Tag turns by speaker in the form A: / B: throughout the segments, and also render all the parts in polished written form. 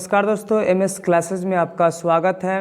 A: नमस्कार दोस्तों, MS classes में आपका स्वागत है।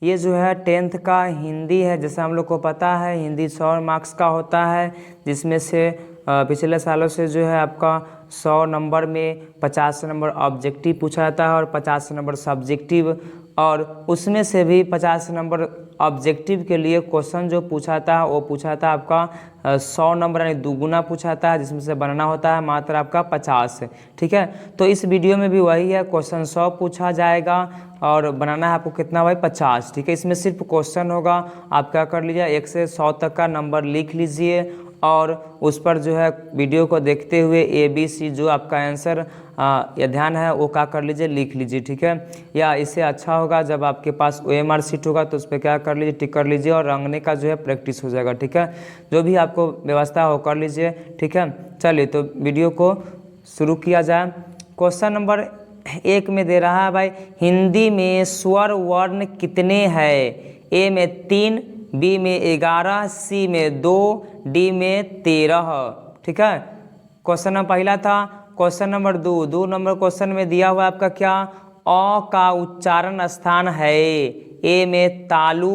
A: ये जो है 10th का हिंदी है। जैसे हम लोग को पता है हिंदी 100 मार्क्स का होता है, जिसमें से पिछले सालों से जो है आपका 100 नंबर में 50 नंबर ऑब्जेक्टिव पूछा जाता है और 50 नंबर सब्जेक्टिव, और उसमें से भी 50 नंबर ऑब्जेक्टिव के लिए क्वेश्चन जो पूछा था वो पूछा था आपका 100 नंबर यानी दुगुना पूछा था, जिसमें से बनाना होता है मात्र आपका 50। ठीक है, तो इस वीडियो में भी वही है, क्वेश्चन 100 पूछा जाएगा और बनाना है आपको कितना भाई 50। ठीक है, इसमें सिर्फ क्वेश्चन होगा। आप क्या कर लीजिए 1 से 100 तक का नंबर लिख लीजिए और उस पर जो है वीडियो को देखते हुए ABC जो आपका आंसर या ध्यान है वो क्या कर लीजिए लिख लीजिए। ठीक है, या इससे अच्छा होगा जब आपके पास OMR शीट होगा तो उस पर क्या कर लीजिए टिक कर लीजिए और रंगने का जो है प्रैक्टिस हो जाएगा। ठीक है, जो भी आपको व्यवस्था हो कर लीजिए। ठीक है, चलिए तो वीडियो को शुरू किया जाए। क्वेश्चन नंबर 1 में दे रहा है भाई, हिंदी में स्वर वर्ण कितने हैं? A में 3, B में 11, C में 2, D में 13। ठीक है, क्वेश्चन नंबर पहला था। क्वेश्चन नंबर 2 नंबर क्वेश्चन में दिया हुआ आपका क्या, अ का उच्चारण स्थान है? A में तालु,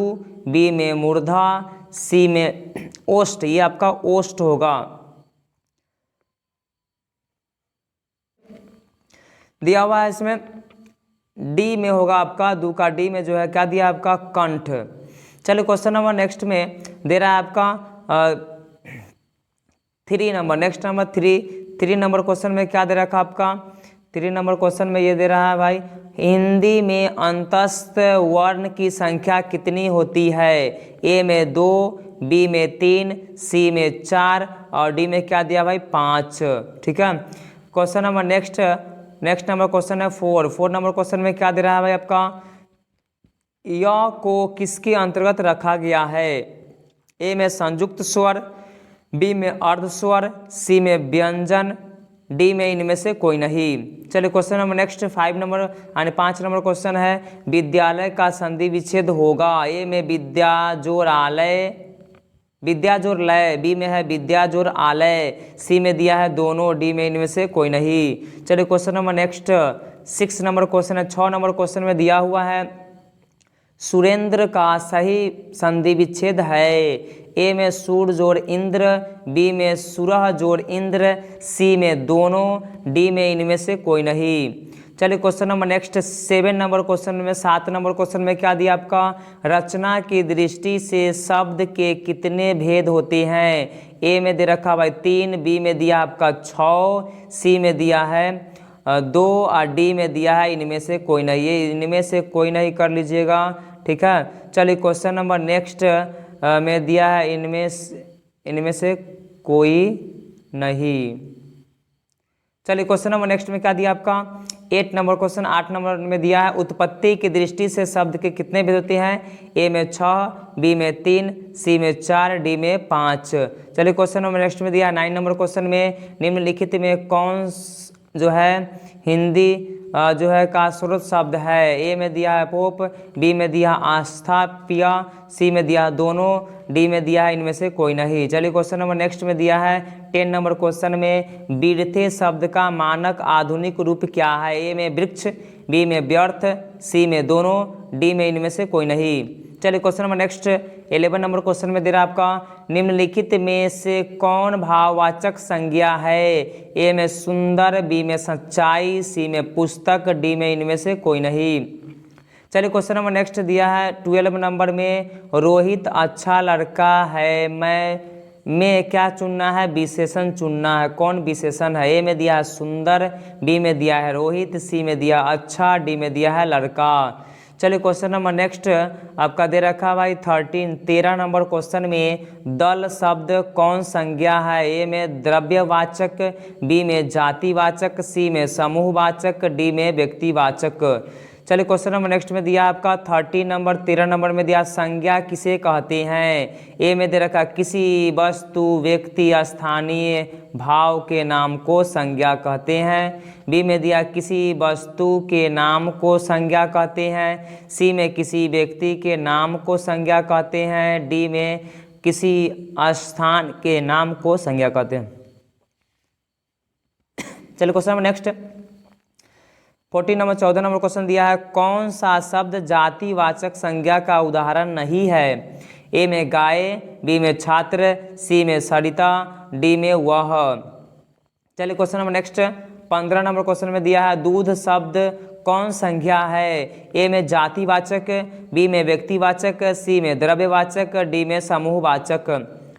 A: B में मूर्धा, C में ओष्ठ। ये आपका ओष्ठ होगा। दिया हुआ है इसमें D में होगा आपका, 2 का D में जो है क्या दिया आपका कंठ। चलिए क्वेश्चन नंबर नेक्स्ट में दे रहा है आपका 3 number. Next number 3 number question में क्या दे रखा आपका? 3 नंबर क्वेश्चन में ये दे रहा है भाई, हिंदी में अंतस्थ वर्ण की संख्या कितनी होती है? A में 2, B में 3, C में 4 और D में क्या दिया भाई 5। ठीक है, question number next number question है 4 नंबर क्वेश्चन में क्या दे रहा है भाई आपका, य को किसके अंतर्गत रखा गया है? A में संयुक्त स्वर, B में अर्ध स्वर, C में व्यंजन, D में इनमें से कोई नहीं। चलिए क्वेश्चन नंबर नेक्स्ट 5 नंबर यानी 5 नंबर क्वेश्चन है, विद्यालय का संधि विच्छेद होगा। A में विद्या जोड़ आलय, विद्या जोड़ लय, B में है विद्या जोड़ आलय, C में दिया है दोनों, D में इनमें से कोई नहीं। चलिए question number next 6 number question है। 6 नंबर क्वेश्चन में दिया हुआ है, सुरेंद्र का सही संधि विच्छेद है। A में सूर जोड़ इंद्र, B में सुरह जोड़ इंद्र, C में दोनों, D में इनमें से कोई नहीं। चलिए question number next 7 number question में 7 नंबर क्वेश्चन में क्या दिया आपका, रचना की दृष्टि से शब्द के कितने भेद होते हैं? A में दे रखा भाई 3, B में दिया आपका 6, C में दिया है 2 और D में दिया है इनमें से कोई नहीं। ये इनमें से कोई नहीं कर लीजिएगा। ठीक है, चलिए क्वेश्चन नंबर नेक्स्ट में दिया है इनमें से कोई नहीं। चलिए क्वेश्चन नंबर नेक्स्ट में क्या दिया आपका 8 नंबर क्वेश्चन। 8 नंबर में दिया है, उत्पत्ति की दृष्टि से शब्द के कितने भेद होते हैं? A में 6, B में 3, C में 4, D में 5। चलिए क्वेश्चन नंबर नेक्स्ट में दिया है 9 नंबर क्वेश्चन में, निम्नलिखित में कौन जो है हिंदी जो है का स्रोत शब्द है? A में दिया है पोप, B में दिया आस्था पिया, C में दिया दोनों, D में दिया है इनमें से कोई नहीं। चलिए क्वेश्चन नंबर नेक्स्ट में दिया है 10 नंबर क्वेश्चन में, बीड़ते शब्द का मानक आधुनिक रूप क्या है? A में वृक्ष, B में व्यर्थ, C में दोनों, D में इनमें से कोई नहीं। चलिए question number next 11 number question में दे रहा है आपका, निम्नलिखित में से कौन भाववाचक संज्ञा है? A में सुंदर, B में सच्चाई, C में पुस्तक, D में इनमें से कोई नहीं। चलिए क्वेश्चन नंबर नेक्स्ट दिया है 12 नंबर में, रोहित अच्छा लड़का है, मैं क्या चुनना है? विशेषण चुनना है। कौन विशेषण है? A में दिया है सुंदर, B में दिया है रोहित, C में दिया अच्छा, D में दिया है लड़का। चलिए क्वेश्चन नंबर नेक्स्ट आपका दे रखा भाई 13 नंबर क्वेश्चन में, दल शब्द कौन संज्ञा है? A में द्रव्यवाचक, B में जातिवाचक, C में समूहवाचक, D में व्यक्तिवाचक। चलिए क्वेश्चन नंबर नेक्स्ट में दिया आपका 13 नंबर में दिया, संज्ञा किसे कहते हैं? A में दे रखा किसी वस्तु, व्यक्ति, स्थानीय भाव के नाम को संज्ञा कहते हैं। B में दिया किसी वस्तु के नाम को संज्ञा कहते हैं। C में किसी व्यक्ति के नाम को संज्ञा कहते हैं। D में किसी स्थान के नाम को संज्ञा कहते हैं। चलिए question number next 14 number question दिया है, कौन सा शब्द जातिवाचक संज्ञा का उदाहरण नहीं है? ए में गाय, बी में छात्र, सी में सरिता, डी में वह। चलिए question number next 15 number question में दिया है, दूध शब्द कौन संज्ञा है? ए में जातिवाचक, बी में व्यक्तिवाचक, सी में द्रव्यवाचक, डी में समूहवाचक।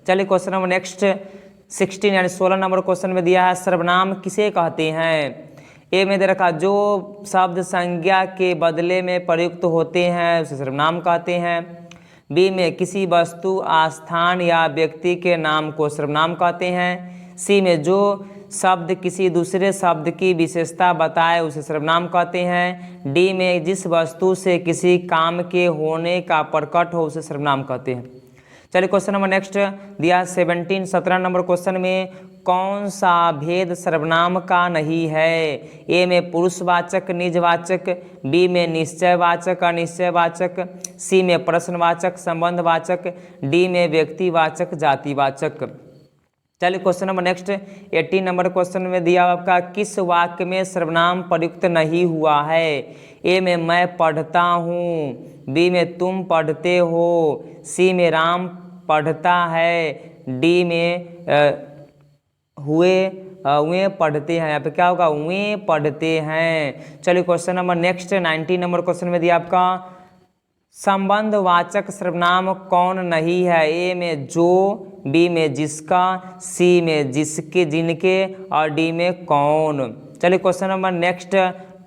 A: चलिए क्वेश्चन नंबर नेक्स्ट 16 यानी 16 नंबर क्वेश्चन में दिया है, सर्वनाम किसे कहते हैं? ए में दे रखा, जो शब्द संज्ञा के बदले में प्रयुक्त होते हैं उसे सर्वनाम कहते हैं। बी में किसी वस्तु, स्थान या व्यक्ति के नाम को सर्वनाम कहते हैं। सी में जो शब्द किसी दूसरे शब्द की विशेषता बताए उसे सर्वनाम कहते हैं। डी में जिस वस्तु से किसी काम के होने का प्रकट हो उसे सर्वनाम कहते हैं। चलिए क्वेश्चन नंबर नेक्स्ट दिया 17 नंबर क्वेश्चन में, कौन सा भेद सर्वनाम का नहीं है? ए में पुरुषवाचक निजवाचक, बी में निश्चयवाचक अनिश्चयवाचक, सी में प्रश्नवाचक संबंधवाचक, डी में व्यक्तिवाचक जातिवाचक। चलिए question number next 18 number question में दिया आपका, किस वाक्य में सर्वनाम प्रयुक्त नहीं हुआ है? ए में मैं पढ़ता हूँ, बी में तुम पढ़ते हो, सी में राम पढ़ता है, डी में हुए पढ़ते हैं। यहाँ पे क्या होगा? हुए पढ़ते हैं। चलिए question number next 19 number question में दिया आपका, संबंधवाचक सर्वनाम कौन नहीं है? ए में जो, बी में जिसका, सी में जिसके जिनके और डी में कौन। चलिए question number next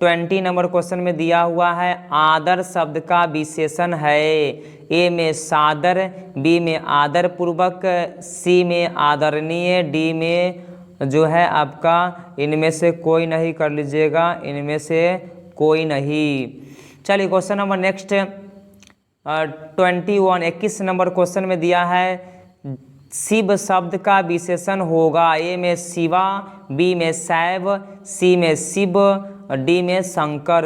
A: 20 number question में दिया हुआ है, आदर शब्द का विशेषण है? ए में सादर, बी में आदर पूर्वक, सी में आदरणीय, डी में जो है आपका इनमें से कोई नहीं कर लीजिएगा, इनमें से कोई नहीं। चलिए question number next 21 number question में दिया है, शिव शब्द का विशेषण होगा? ए में शिवा, बी में शैव, सी में शिव, डी में शंकर।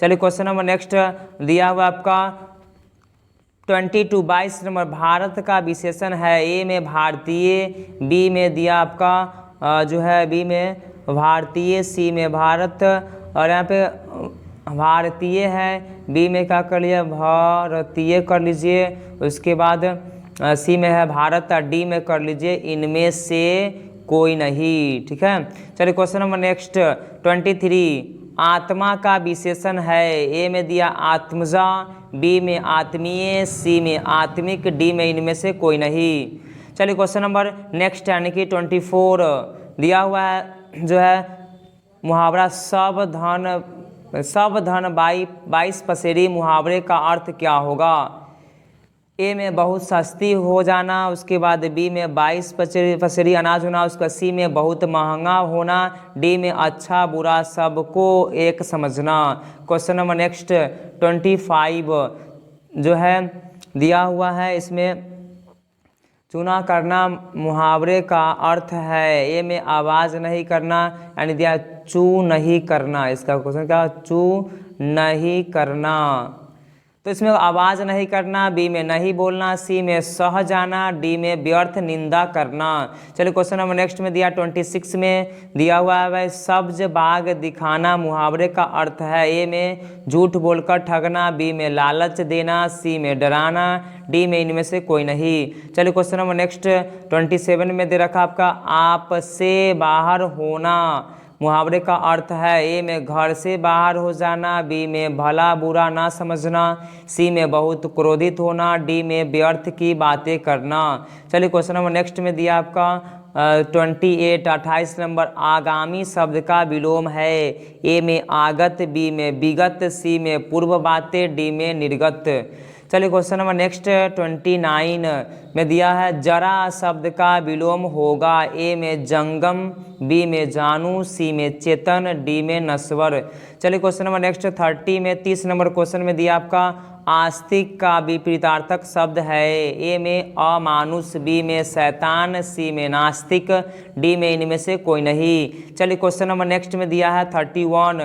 A: चलिए क्वेश्चन नंबर नेक्स्ट दिया हुआ आपका 22 नंबर, भारत का विशेषण है? ए में भारतीय, बी में दिया आपका जो है बी में भारतीय, सी में भारत और यहाँ पे भारतीय है, बी में क्या कर लिया? भारतीय कर लीजिए। उसके बाद सी में है भारत और डी में कर लीजिए इनमें से कोई नहीं। ठीक है, चलिए क्वेश्चन नंबर नेक्स्ट 23, आत्मा का विशेषण है? ए में दिया आत्मजा, बी में आत्मीय, सी में आत्मिक, डी में इनमें से कोई नहीं। चलिए क्वेश्चन नंबर नेक्स्ट यानी कि 24 दिया हुआ है जो है मुहावरा सब धन 22 पसेरी, मुहावरे का अर्थ क्या होगा? ए में बहुत सस्ती हो जाना, उसके बाद बी में 22 पसेरी अनाज होना, उसका सी में बहुत महंगा होना, डी में अच्छा बुरा सबको एक समझना। क्वेश्चन नंबर नेक्स्ट 25 जो है दिया हुआ है, इसमें चूना करना मुहावरे का अर्थ है? ए में आवाज़ नहीं करना यानी दिया चू नहीं करना। इसका क्वेश्चन क्या? चू नहीं करना, तो इसमें आवाज़ नहीं करना, बी में नहीं बोलना, सी में सह जाना, डी में व्यर्थ निंदा करना। चलिए क्वेश्चन नंबर नेक्स्ट में दिया 26 में दिया हुआ है भाई, सब्ज बाग दिखाना मुहावरे का अर्थ है? ए में झूठ बोलकर ठगना, बी में लालच देना, सी में डराना, डी में इनमें से कोई नहीं। चलिए क्वेश्चन नंबर नेक्स्ट 27 में दे रखा आपका, आपसे बाहर होना मुहावरे का अर्थ है? ए में घर से बाहर हो जाना, बी में भला बुरा ना समझना, सी में बहुत क्रोधित होना, डी में व्यर्थ की बातें करना। चलिए क्वेश्चन नंबर नेक्स्ट में दिया आपका 28 नंबर, आगामी शब्द का विलोम है? ए में आगत, बी में विगत, सी में पूर्व बातें, डी में निर्गत। चलिए क्वेश्चन नंबर नेक्स्ट 29 में दिया है, जरा शब्द का विलोम होगा? ए में जंगम, बी में जानू, सी में चेतन, डी में नश्वर। चलिए क्वेश्चन नंबर नेक्स्ट 30 में 30 नंबर क्वेश्चन में दिया आपका, आस्तिक का विपरीतार्थक शब्द है? ए में अमानुष, बी में शैतान, सी में नास्तिक, डी में इनमें से कोई नहीं। चलिए क्वेश्चन नंबर नेक्स्ट में दिया है 31,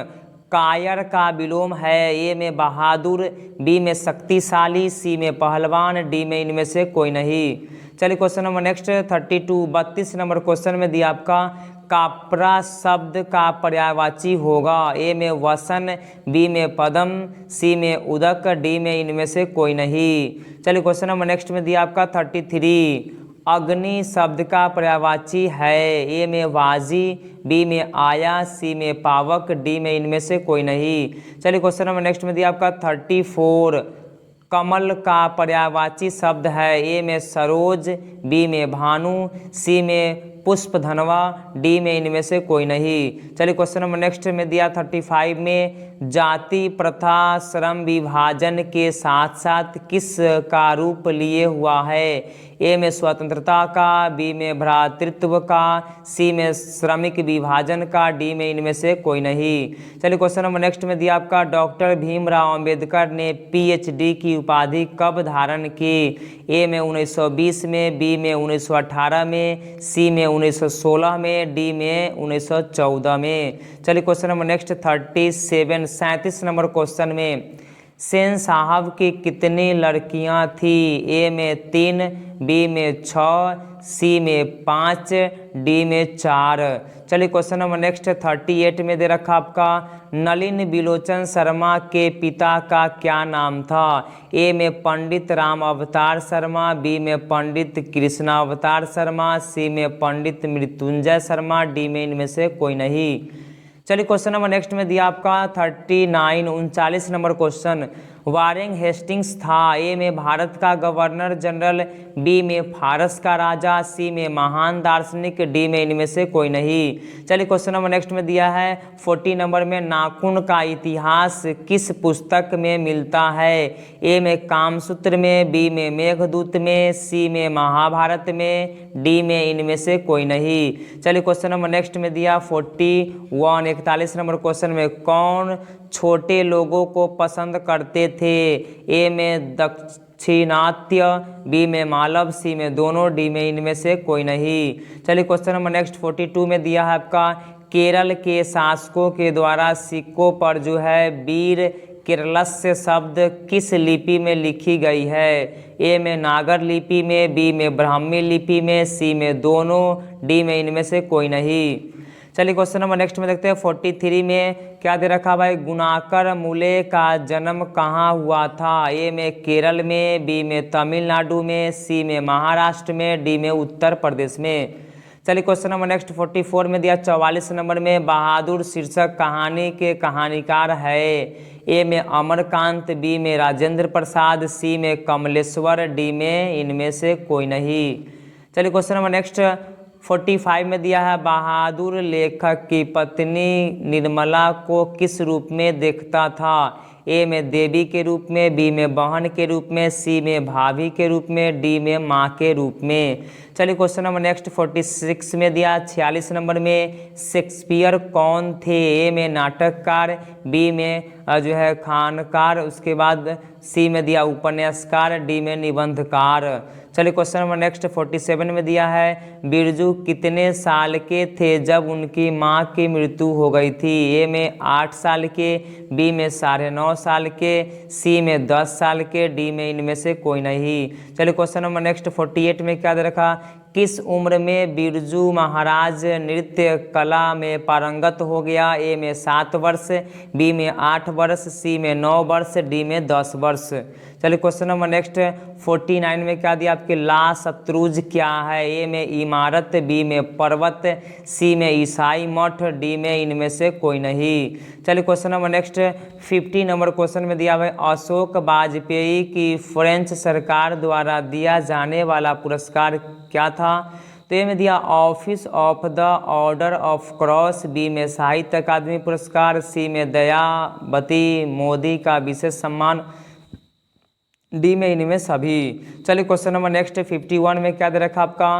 A: कायर का विलोम है? ए में बहादुर, बी में शक्तिशाली, सी में पहलवान, डी में इनमें से कोई नहीं। चलिए question number next 32 number question में दिया आपका, कापरा शब्द का पर्यायवाची होगा? ए में वसन, बी में पदम, सी में उदक, डी में इनमें से कोई नहीं। चलिए क्वेश्चन नंबर नेक्स्ट में दिया आपका 33। अग्नि शब्द का पर्यायवाची है? ए में वाजी, बी में आया, सी में पावक, डी में इनमें से कोई नहीं। चलिए क्वेश्चन नंबर नेक्स्ट में दिया आपका 34। कमल का पर्यायवाची शब्द है? ए में सरोज, बी में भानु, सी में पुष्पधनवा, डी में इनमें से कोई नहीं। चलिए क्वेश्चन नंबर नेक्स्ट में दिया 35 में जाति प्रथा श्रम विभाजन के साथ साथ किस का रूप लिए हुआ है? ए में स्वतंत्रता का, बी में भ्रातृत्व का, सी में श्रमिक विभाजन का, डी में इनमें से कोई नहीं। चलिए क्वेश्चन नंबर नेक्स्ट में दिया आपका डॉक्टर भीमराव अंबेडकर ने पीएचडी की उपाधि कब धारण की? ए में 1920 में, बी में 1918 में, सी में 1916 में, डी में 1914 में। चलिए question number next 37 number question में सेन साहब की कितनी लड़कियां थी? ए में 3, बी में 6, सी में 5, डी में 4। चलिए क्वेश्चन नंबर नेक्स्ट 38 में दे रखा आपका नलिन बिलोचन शर्मा के पिता का क्या नाम था? ए में पंडित राम अवतार शर्मा, बी में पंडित कृष्णा अवतार शर्मा, सी में पंडित मृत्युंजय शर्मा, डी में इनमें से कोई नहीं। चलिए क्वेश्चन नंबर नेक्स्ट में दिया आपका 39 नंबर क्वेश्चन वारेन हेस्टिंग्स था? ए में भारत का गवर्नर जनरल, बी में फारस का राजा, सी में महान दार्शनिक, डी में इनमें से कोई नहीं। चलिए क्वेश्चन नंबर नेक्स्ट में दिया है 40 नंबर में नाखून का इतिहास किस पुस्तक में मिलता है? ए में कामसूत्र में, बी में मेघदूत में, सी में महाभारत में, डी में इनमें से कोई नहीं। चलिए क्वेश्चन नंबर नेक्स्ट में दिया 41 नंबर क्वेश्चन में कौन छोटे लोगों को पसंद करते थे? ए में दक्षिणात्य, बी में मालव, सी में दोनों, डी में इनमें से कोई नहीं। चलिए क्वेश्चन नंबर नेक्स्ट 42 में दिया है आपका केरल के शासकों के द्वारा सिक्कों पर जो है वीर केरलस्य शब्द किस लिपि में लिखी गई है? ए में नागर लिपि में, बी में ब्राह्मी लिपि में, सी में दोनों, डी में इनमें से कोई नहीं। चलिए क्वेश्चन नंबर नेक्स्ट में देखते हैं 43 में क्या दे रखा भाई गुणाकर मूले का जन्म कहाँ हुआ था? ए में केरल में, बी में तमिलनाडु में, सी में महाराष्ट्र में, डी में उत्तर प्रदेश में। चलिए क्वेश्चन नंबर नेक्स्ट 44 में दिया 44 नंबर में बहादुर शीर्षक कहानी के कहानीकार है? ए में अमरकांत, बी में राजेंद्र प्रसाद, सी में कमलेश्वर, डी में इनमें से कोई नहीं। चलिए क्वेश्चन नंबर नेक्स्ट 45 में दिया है बहादुर लेखक की पत्नी निर्मला को किस रूप में देखता था? ए में देवी के रूप में, बी में बहन के रूप में, सी में भाभी के रूप में, डी में माँ के रूप में। चलिए क्वेश्चन नंबर नेक्स्ट 46 में दिया 46 नंबर में शेक्सपियर कौन थे? ए में नाटककार, बी में जो है खानकार, उसके बाद सी में दिया उपन्यासकार, डी में निबंधकार। चलिए क्वेश्चन नंबर नेक्स्ट 47 में दिया है बिरजू कितने साल के थे जब उनकी माँ की मृत्यु हो गई थी? ए में 8 साल के, बी में 9.5 साल के, सी में 10 साल के, डी में इनमें से कोई नहीं। चलिए क्वेश्चन नंबर नेक्स्ट 48 में क्या दे रखा किस उम्र में बिरजू महाराज नृत्य कला में पारंगत हो गया? ए में 7 वर्ष, बी में 8 वर्ष, सी में 9 वर्ष, डी में 10 वर्ष। चलिए क्वेश्चन नंबर नेक्स्ट 49 में क्या दिया आपके ला शत्रुज क्या है? ए में इमारत, बी में पर्वत, सी में ईसाई मठ, डी में इनमें से कोई नहीं। चलिए question number next 50 number question में दिया है अशोक वाजपेयी की फ्रेंच सरकार द्वारा दिया जाने वाला पुरस्कार क्या था? तो ये में दिया office of the order of cross, B में साहित्य अकादमी पुरस्कार, सी में दयावती मोदी का विशेष सम्मान, डी में इनमें सभी। चलिए क्वेश्चन नंबर नेक्स्ट 51 में क्या दे रखा आपका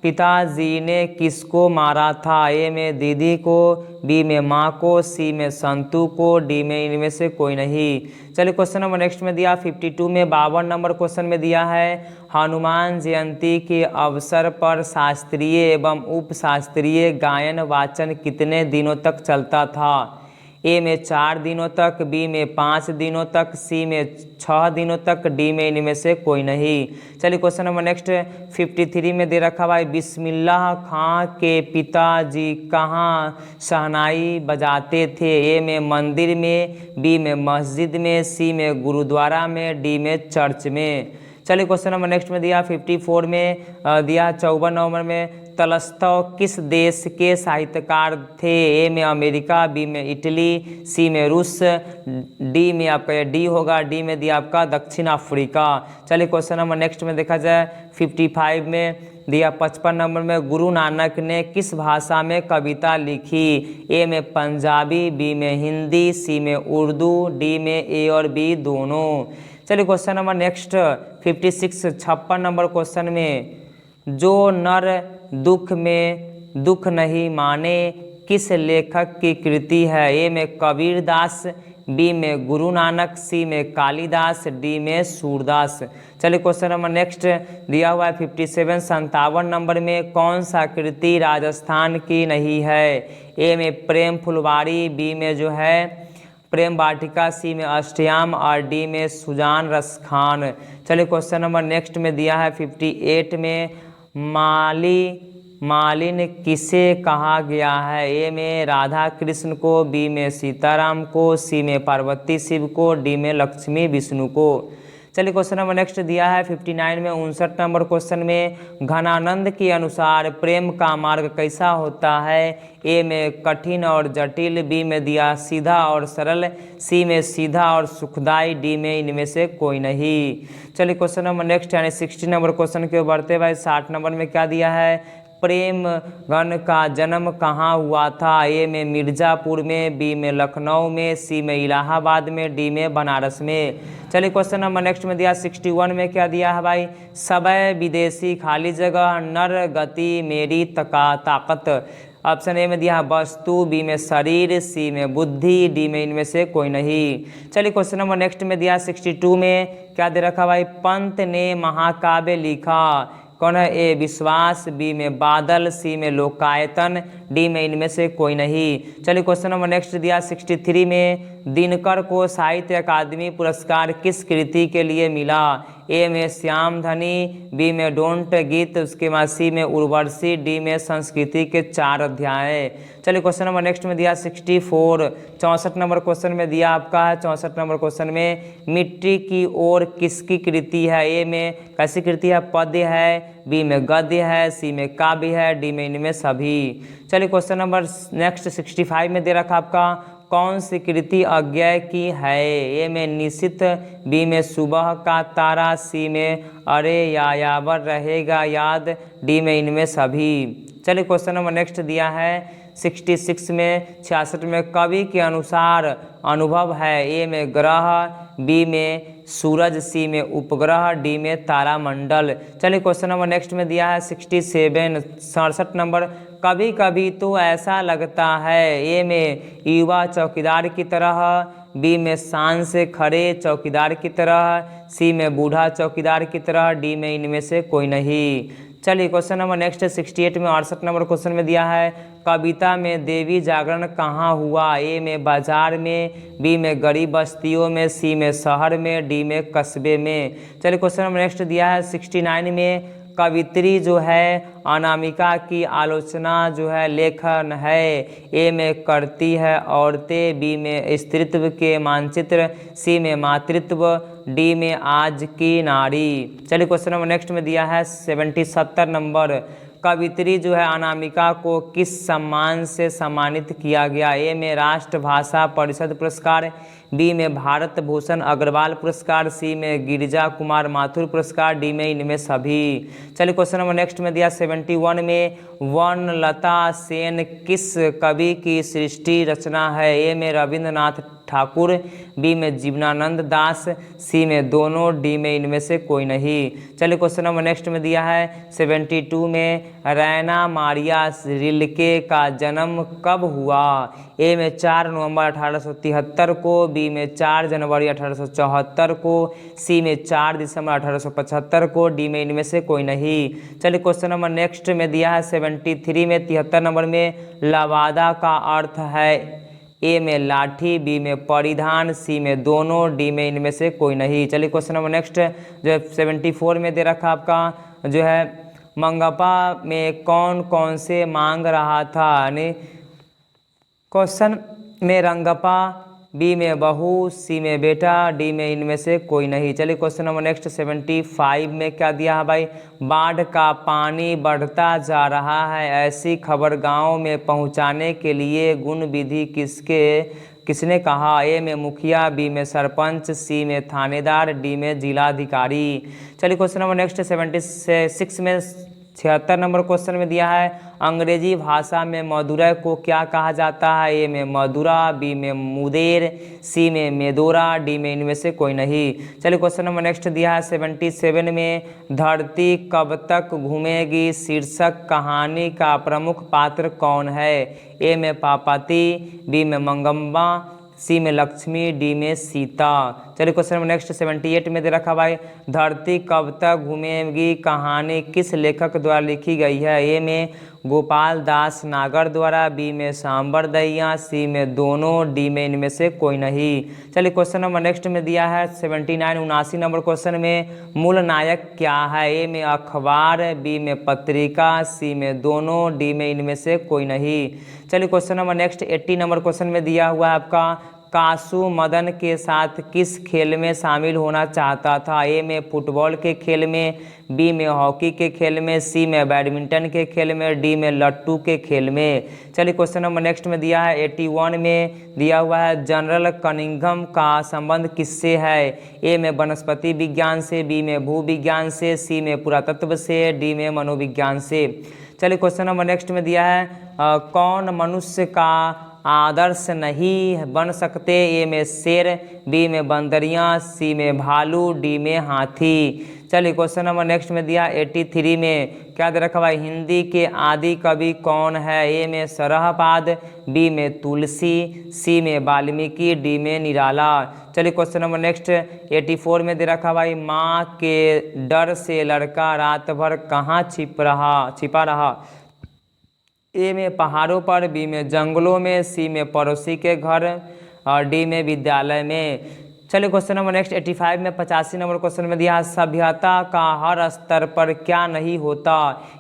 A: पिताजी ने किसको मारा था? ए में दीदी को, बी में माँ को, सी में संतू को, डी में इनमें से कोई नहीं। चलिए क्वेश्चन नंबर नेक्स्ट में दिया 52 में 52 नंबर क्वेश्चन में दिया है हनुमान जयंती के अवसर पर शास्त्रीय एवं उपशास्त्रीय गायन वाचन कितने दिनों तक चलता था? ए में 4 दिनों तक, बी में 5 दिनों तक, सी में 6 दिनों तक, डी में इनमें से कोई नहीं। चलिए क्वेश्चन नंबर नेक्स्ट 53 में दे रखा भाई, बिस्मिल्लाह खां के पिताजी कहाँ शहनाई बजाते थे? ए में मंदिर में, बी में मस्जिद में, सी में गुरुद्वारा में, डी में चर्च में। चलिए क्वेश्चन नंबर नेक्स्ट में दिया 54 में दिया 54 नंबर में, तलस्तौ किस देश के साहित्यकार थे? ए में अमेरिका, बी में इटली, सी में रूस, डी में आपका डी होगा, डी में दिया आपका दक्षिण अफ्रीका। चलिए क्वेश्चन नंबर नेक्स्ट में देखा जाए 55 में दिया 55 नंबर में, गुरु नानक ने किस भाषा में कविता लिखी? ए में पंजाबी, बी में हिंदी, सी में उर्दू, डी में ए और बी दोनों। चलिए question number next 56 number question में, जो नर दुख में दुख नहीं माने किस लेखक की कृति है? ए में कबीर दास, बी में गुरु नानक, सी में कालिदास, डी में सूरदास। चलिए क्वेश्चन नंबर नेक्स्ट दिया हुआ है 57 नंबर में, कौन सा कृति राजस्थान की नहीं है? ए में प्रेम फुलवारी, बी में जो है प्रेम वाटिका, सी में अष्टयाम और डी में सुजान रसखान। चलिए क्वेश्चन नंबर नेक्स्ट में दिया है 58 में, मालिन किसे कहा गया है? ए में राधा कृष्ण को, बी में सीताराम को, सी में पार्वती शिव को, डी में लक्ष्मी विष्णु को। चलिए क्वेश्चन नंबर नेक्स्ट दिया है 59 में 59 नंबर क्वेश्चन में, घनानंद के अनुसार प्रेम का मार्ग कैसा होता है? ए में कठिन और जटिल, बी में दिया सीधा और सरल, सी में सीधा और सुखदायी, डी में इनमें से कोई नहीं। चलिए क्वेश्चन नंबर नेक्स्ट यानी 60 नंबर क्वेश्चन के बढ़ते भाई 60 नंबर में क्या दिया है, प्रेम गण का जन्म कहाँ हुआ था? ए में मिर्ज़ापुर में, बी में लखनऊ में, सी में इलाहाबाद में, डी में बनारस में। चलिए क्वेश्चन नंबर नेक्स्ट में दिया 61 में क्या दिया है भाई, सबय विदेशी खाली जगह, नर गति मेरी ताकत। ऑप्शन ए में दिया है वस्तु, बी में शरीर, सी में बुद्धि, डी में इनमें से कोई नहीं। चलिए क्वेश्चन नंबर नेक्स्ट में दिया 62 में क्या दे रखा भाई, पंत ने महाकाव्य लिखा कौन है? ए विश्वास, बी में बादल, सी में लोकायतन, डी में इनमें से कोई नहीं। चलिए क्वेश्चन नंबर नेक्स्ट दिया 63 में, दिनकर को साहित्य अकादमी पुरस्कार किस कृति के लिए मिला? ए में श्याम धनी, बी में डोंट गीत, उसके बाद सी में उर्वशी, डी में संस्कृति के 4 अध्याय। चलिए क्वेश्चन नंबर नेक्स्ट में दिया 64 नंबर क्वेश्चन में दिया आपका है 64 नंबर क्वेश्चन में, मिट्टी की ओर किसकी कृति है? ए में कैसी कृति है? पद्य है, बी में गद्य है, सी में काव्य है, डी में इनमें सभी। चलिए क्वेश्चन नंबर नेक्स्ट 65 में दे रखा आपका, कौन सी कृति अज्ञेय की है? ए में निशित, बी में सुबह का तारा, सी में अरे यायावर रहेगा याद, डी में इनमें सभी। चलिए क्वेश्चन नंबर नेक्स्ट दिया है 66 में 66 में, कवि के अनुसार अनुभव है? ए में ग्रह, बी में सूरज, सी में उपग्रह, डी में तारामंडल। चलिए क्वेश्चन नंबर नेक्स्ट में दिया है 67 नंबर, कभी कभी तो ऐसा लगता है? ए में युवा चौकीदार की तरह, बी में शान से खड़े चौकीदार की तरह, सी में बूढ़ा चौकीदार की तरह, डी में इनमें से कोई नहीं। चलिए क्वेश्चन नंबर नेक्स्ट 68 में 68 नंबर क्वेश्चन में दिया है, कविता में देवी जागरण कहाँ हुआ? ए में बाजार में, बी में गरीब बस्तियों में, सी में शहर में, डी में कस्बे में। चलिए क्वेश्चन नंबर नेक्स्ट दिया है 69 में, कवित्री जो है अनामिका की आलोचना जो है लेखन है? ए में करती है औरतें, बी में स्त्रीत्व के मानचित्र, सी में मातृत्व, डी में आज की नारी। चलिए क्वेश्चन नंबर नेक्स्ट में दिया है 70 नंबर, कवित्री जो है अनामिका को किस सम्मान से सम्मानित किया गया? ए में राष्ट्रभाषा परिषद पुरस्कार, बी में भारत भूषण अग्रवाल पुरस्कार, सी में गिरिजा कुमार माथुर पुरस्कार, डी में इनमें सभी। चलिए क्वेश्चन नंबर नेक्स्ट में दिया 71 में, वनलता सेन किस कवि की सृष्टि रचना है? ए में रविंद्रनाथ ठाकुर, बी में जीवनानंद दास, सी में दोनों, डी में इनमें से कोई नहीं। चलिए क्वेश्चन नंबर नेक्स्ट में दिया है 72 में, रैना मारिया रिल्के का जन्म कब हुआ? ए में 4 नवंबर 1873 को, बी में 4 जनवरी 1874 को, सी में 4 दिसंबर 1875 को, डी में इनमें से कोई नहीं। चलिए क्वेश्चन नंबर नेक्स्ट में दिया है 73 में 73 नंबर में, लवादा का अर्थ है? ए में लाठी, बी में परिधान, सी में दोनों, डी में इनमें से कोई नहीं। चलिए क्वेश्चन नंबर नेक्स्ट जो है 74 में दे रखा आपका जो है मंगप्पा में कौन कौन से मांग रहा था, यानी क्वेश्चन में रंगप्पा, बी में बहू, सी में बेटा, डी में इनमें से कोई नहीं। चलिए क्वेश्चन नंबर नेक्स्ट 75 में क्या दिया है भाई, बाढ़ का पानी बढ़ता जा रहा है, ऐसी खबर गांव में पहुंचाने के लिए गुण विधि किसने कहा, ए में मुखिया, बी में सरपंच, सी में थानेदार, डी में जिलाधिकारी। चलिए क्वेश्चन नंबर नेक्स्ट 76 में 76 नंबर क्वेश्चन में दिया है अंग्रेजी भाषा में मदुरै को क्या कहा जाता है, ए में मदुरा, बी में मुदेर, सी में मेदोरा, डी में इनमें से कोई नहीं। चलिए क्वेश्चन नंबर नेक्स्ट दिया है 77 में धरती कब तक घूमेगी शीर्षक कहानी का प्रमुख पात्र कौन है, ए में पार्वती, बी में मंगम्मा, सी में लक्ष्मी, डी में सीता। चलिए क्वेश्चन नंबर नेक्स्ट 78 में दे रखा भाई धरती कब तक घूमेगी कहानी किस लेखक द्वारा लिखी गई है, ए में गोपाल दास नागर द्वारा, बी में सांबर दहिया, सी में दोनों, डी में इनमें से कोई नहीं। चलिए क्वेश्चन नंबर नेक्स्ट में दिया है 79 नंबर क्वेश्चन में मूल नायक क्या है, ए में अखबार, बी में पत्रिका, सी में दोनों, डी में इनमें से कोई नहीं। चलिए question number next 80 number question में दिया हुआ है आपका कासु मदन के साथ किस खेल में शामिल होना चाहता था, ए में फुटबॉल के खेल में, बी में हॉकी के खेल में, सी में बैडमिंटन के खेल में, डी में लट्टू के खेल में। चलिए क्वेश्चन नंबर नेक्स्ट में दिया है 81 में दिया हुआ है जनरल कनिंघम का संबंध किससे है, ए में वनस्पति विज्ञान से, बी में भू विज्ञान से, सी में पुरातत्व से, डी में मनोविज्ञान से। चलिए क्वेश्चन नंबर नेक्स्ट में दिया है कौन मनुष्य का आदर्श नहीं बन सकते, ए में शेर, बी में बंदरियां, सी में भालू, डी में हाथी। चलिए क्वेश्चन नंबर नेक्स्ट में दिया 83 में क्या दे रखा भाई हिंदी के आदि कवि कौन है, ए में सरहपाद, बी में तुलसी, सी में वाल्मीकि, डी में निराला। चलिए क्वेश्चन नंबर नेक्स्ट 84 में दे रखा भाई माँ के डर से लड़का रात भर कहाँ छिपा रहा, ए में पहाड़ों पर, बी में जंगलों में, सी में पड़ोसी के घर और डी में विद्यालय में। चलिए क्वेश्चन नंबर नेक्स्ट 85 में 85 नंबर क्वेश्चन में दिया सभ्यता का हर स्तर पर क्या नहीं होता,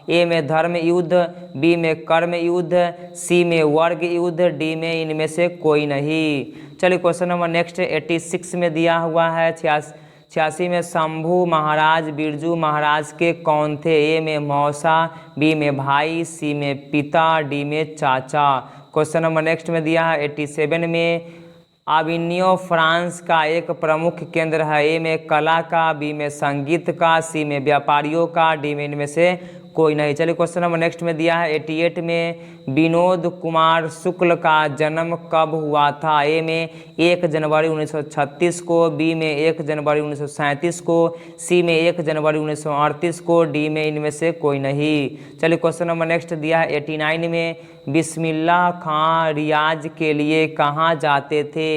A: ए में धर्म युद्ध, बी में कर्म युद्ध, सी में वर्ग युद्ध, डी में इनमें से कोई नहीं। चलिए क्वेश्चन नंबर नेक्स्ट 86 में दिया हुआ है 86 में शंभू महाराज बिरजू महाराज के कौन थे, ए में मौसा, बी में भाई, सी में पिता, डी में चाचा। क्वेश्चन नंबर नेक्स्ट में दिया है 87 में अविन्यो फ्रांस का एक प्रमुख केंद्र है, ए में कला का, बी में संगीत का, सी में व्यापारियों का, डी में इनमें से कोई नहीं। चलिए क्वेश्चन नंबर नेक्स्ट में दिया है 88 में विनोद कुमार शुक्ल का जन्म कब हुआ था, ए में 1 जनवरी 1936 को, बी में 1 जनवरी 1937 को, सी में 1 जनवरी 1938 को, डी में इनमें से कोई नहीं। चलिए क्वेश्चन नंबर नेक्स्ट दिया है 89 में बिस्मिल्लाह खां रियाज के लिए कहाँ जाते थे,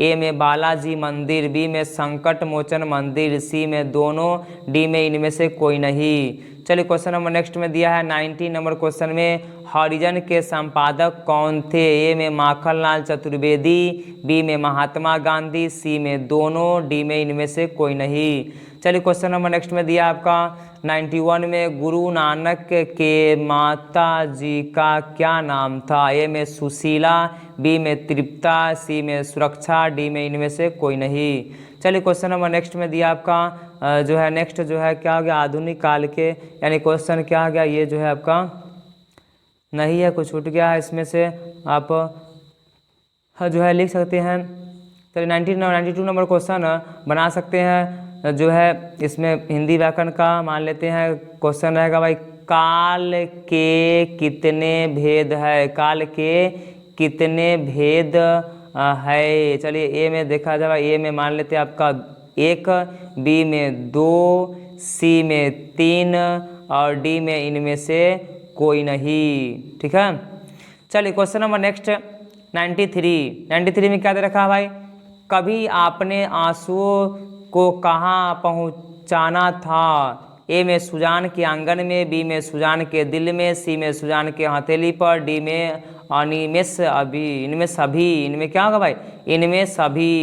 A: ए में बालाजी मंदिर, बी में संकट मोचन मंदिर, सी में दोनों, डी में इनमें से कोई नहीं। चलिए क्वेश्चन नंबर नेक्स्ट में दिया है 90 नंबर क्वेश्चन में हरिजन के संपादक कौन थे, ए में माखनलाल चतुर्वेदी, बी में महात्मा गांधी, सी में दोनों, डी में इनमें से कोई नहीं। चलिए क्वेश्चन नंबर नेक्स्ट में दिया आपका 91 में गुरु नानक के माता जी का क्या नाम था, ए में सुशीला, बी में तृप्ता, सी में सुरक्षा, डी में इनमें से कोई नहीं। चलिए क्वेश्चन नंबर नेक्स्ट में दिया आपका जो है नेक्स्ट जो है क्या हो गया आधुनिक काल के, यानी क्वेश्चन क्या हो गया ये जो है आपका नहीं है, कुछ छूट गया है इसमें से, आप जो है लिख सकते हैं। चलिए 92 नंबर क्वेश्चन बना सकते हैं जो है इसमें हिंदी व्याकरण का मान लेते हैं। क्वेश्चन रहेगा भाई काल के कितने भेद है, काल के कितने भेद है। चलिए ए में देखा जाए, ए में मान लेते हैं आपका 1, बी में 2, सी में 3 और डी में इनमें से कोई नहीं। ठीक है, चलिए क्वेश्चन नंबर नेक्स्ट 93 में क्या दे रखा है भाई कभी आपने आंसुओं को कहाँ पहुँचाना था, ए में सुजान के आंगन में, बी में सुजान के दिल में, सी में सुजान के हथेली पर, डी में अनिमेष अभी, इनमें सभी, इनमें क्या होगा भाई, इनमें सभी।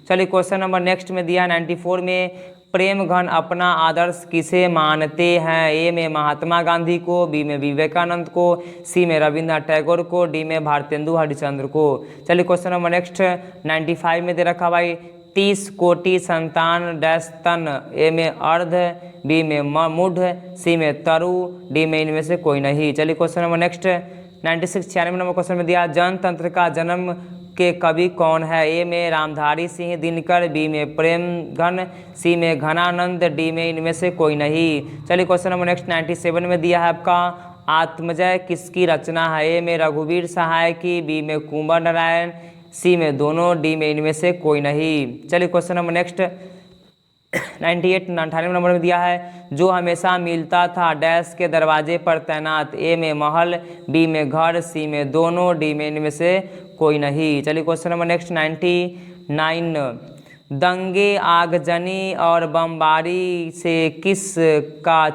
A: चलिए क्वेश्चन नंबर नेक्स्ट में दिया 94 में, प्रेम घन अपना आदर्श किसे मानते हैं? ए में महात्मा गांधी को, बी में विवेकानंद को, सी में रविन्द्रनाथ टैगोर को, डी में भारतेंदु हरिश्चंद्र को। चलिए क्वेश्चन नंबर नेक्स्ट 95 में दे रखा भाई, 30 कोटि संतान डैश तन, ए में अर्ध, बी में मूढ़, सी में तरु, डी में इनमें से कोई नहीं। चलिए question number next 96 96 number question में दिया, जनतंत्र का जन्म के कवि कौन है? ए में रामधारी सिंह दिनकर, बी में प्रेमघन, सी में घनानंद, डी में इनमें से कोई नहीं। चलिए क्वेश्चन नंबर नेक्स्ट 97 में दिया है आपका, आत्मजय किसकी रचना है? ए में रघुवीर सहाय की, बी में कुंवर नारायण, सी में दोनों, डी में इनमें से कोई नहीं। चलिए क्वेश्चन नंबर नेक्स्ट 98 नंबर में दिया है, जो हमेशा मिलता था डैश के दरवाजे पर तैनात, ए में महल, बी में घर, सी में दोनों, डी में इनमें से कोई नहीं। चलिए क्वेश्चन नंबर नेक्स्ट 99, दंगे आगजनी और बमबारी से किस का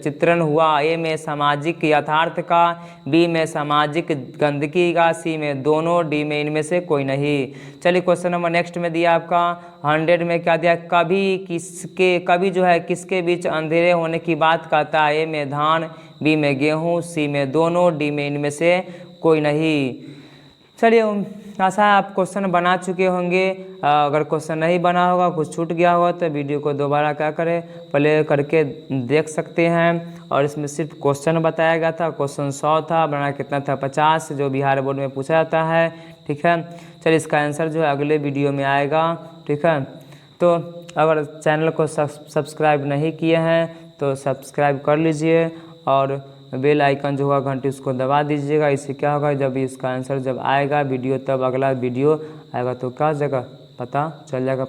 A: चित्रण हुआ? ए में सामाजिक यथार्थ का, बी में सामाजिक गंदगी का, सी में दोनों, डी में इनमें से कोई नहीं। चलिए क्वेश्चन नंबर नेक्स्ट में दिया आपका 100 में क्या दिया, कभी जो है किसके बीच अंधेरे होने की बात कहता है? ए में धान, बी में गेहूँ, सी में दोनों, डी में इनमें से कोई नहीं। चलिए आशा है आप क्वेश्चन बना चुके होंगे। अगर क्वेश्चन नहीं बना होगा, कुछ छूट गया होगा, तो वीडियो को दोबारा क्या करें, प्ले करके देख सकते हैं। और इसमें सिर्फ क्वेश्चन बताया गया था, क्वेश्चन 100 था, बनाना कितना था 50, जो बिहार बोर्ड में पूछा जाता है। ठीक है, चलिए इसका आंसर जो है अगले वीडियो में आएगा। ठीक है, तो अगर चैनल को सब्सक्राइब नहीं किए हैं तो सब्सक्राइब कर लीजिए, और बेल आइकन जो होगा घंटी उसको दबा दीजिएगा। इससे क्या होगा, जब इसका आंसर जब आएगा वीडियो, तब अगला वीडियो आएगा तो क्या जगह पता चल जाएगा।